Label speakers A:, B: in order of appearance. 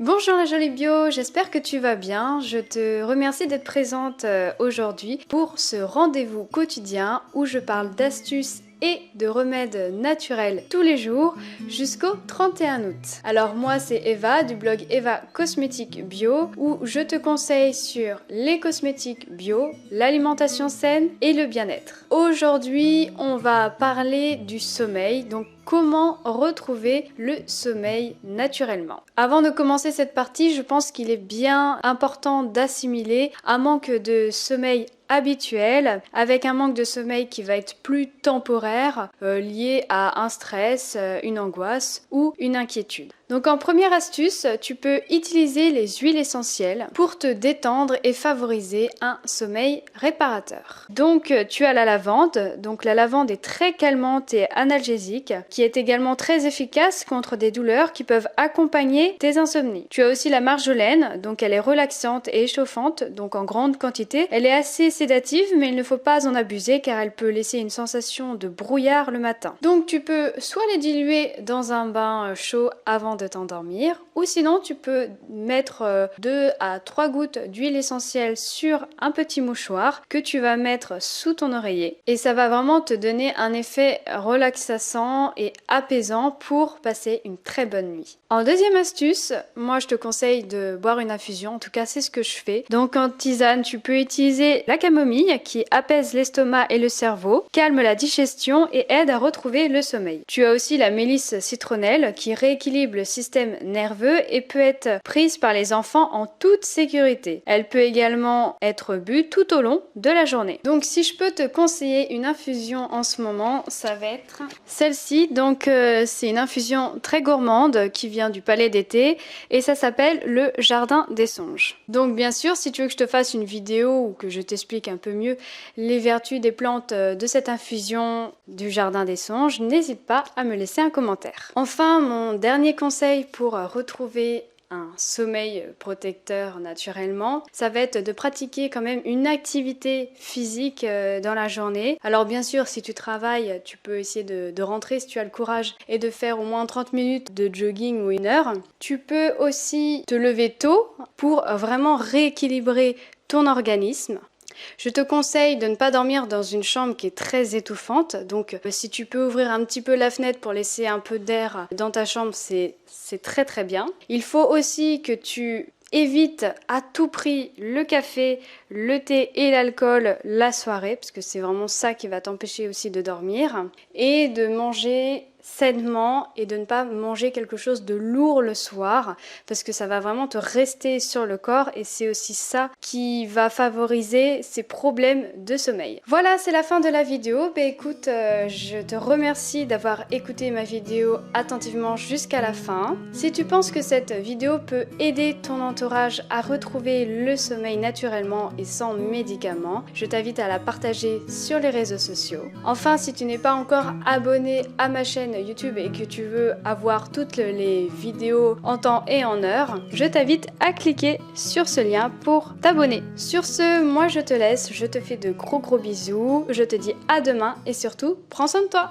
A: Bonjour la jolie bio, j'espère que tu vas bien. Je te remercie d'être présente aujourd'hui pour ce rendez-vous quotidien où je parle d'astuces et de remèdes naturels tous les jours jusqu'au 31 août. Alors moi c'est Eva du blog Eva Cosmétique Bio où je te conseille sur les cosmétiques bio, l'alimentation saine et le bien-être. Aujourd'hui on va parler du sommeil, donc comment retrouver le sommeil naturellement. Avant de commencer cette partie, je pense qu'il est bien important d'assimiler un manque de sommeil habituel avec un manque de sommeil qui va être plus temporaire lié à un stress, une angoisse ou une inquiétude. Donc en première astuce, tu peux utiliser les huiles essentielles pour te détendre et favoriser un sommeil réparateur. Donc tu as la lavande. Donc la lavande est très calmante et analgésique, qui est également très efficace contre des douleurs qui peuvent accompagner tes insomnies. Tu as aussi la marjolaine, donc elle est relaxante et échauffante, donc en grande quantité. Elle est assez sédative, mais il ne faut pas en abuser car elle peut laisser une sensation de brouillard le matin. Donc tu peux soit les diluer dans un bain chaud avant de t'endormir, ou sinon tu peux mettre 2 à 3 gouttes d'huile essentielle sur un petit mouchoir que tu vas mettre sous ton oreiller et ça va vraiment te donner un effet relaxant et apaisant pour passer une très bonne nuit. En deuxième astuce, moi je te conseille de boire une infusion, en tout cas c'est ce que je fais. Donc en tisane, tu peux utiliser la camomille qui apaise l'estomac et le cerveau, calme la digestion et aide à retrouver le sommeil. Tu as aussi la mélisse citronnelle qui rééquilibre le système nerveux et peut être prise par les enfants en toute sécurité. Elle peut également être bue tout au long de la journée. Donc si je peux te conseiller une infusion en ce moment, ça va être celle-ci. Donc c'est une infusion très gourmande qui vient du Palais d'été et ça s'appelle le Jardin des Songes. Donc bien sûr, si tu veux que je te fasse une vidéo ou que je t'explique un peu mieux les vertus des plantes de cette infusion du Jardin des Songes, n'hésite pas à me laisser un commentaire. Enfin, mon dernier conseil pour retrouver un sommeil protecteur naturellement, ça va être de pratiquer quand même une activité physique dans la journée. Alors bien sûr, si tu travailles, tu peux essayer de rentrer si tu as le courage et de faire au moins 30 minutes de jogging ou 1 heure. Tu peux aussi te lever tôt pour vraiment rééquilibrer ton organisme. Je te conseille de ne pas dormir dans une chambre qui est très étouffante, donc si tu peux ouvrir un petit peu la fenêtre pour laisser un peu d'air dans ta chambre, c'est très bien. Il faut aussi que tu évites à tout prix le café, le thé et l'alcool la soirée, parce que c'est vraiment ça qui va t'empêcher aussi de dormir, et de manger sainement et de ne pas manger quelque chose de lourd le soir parce que ça va vraiment te rester sur le corps et c'est aussi ça qui va favoriser ces problèmes de sommeil. Voilà, c'est la fin de la vidéo. Écoute, je te remercie d'avoir écouté ma vidéo attentivement jusqu'à la fin. Si tu penses que cette vidéo peut aider ton entourage à retrouver le sommeil naturellement et sans médicaments, je t'invite à la partager sur les réseaux sociaux. Enfin, si tu n'es pas encore abonné à ma chaîne YouTube et que tu veux avoir toutes les vidéos en temps et en heure, je t'invite à cliquer sur ce lien pour t'abonner. Sur ce, moi je te laisse, je te fais de gros bisous, je te dis à demain et surtout, prends soin de toi!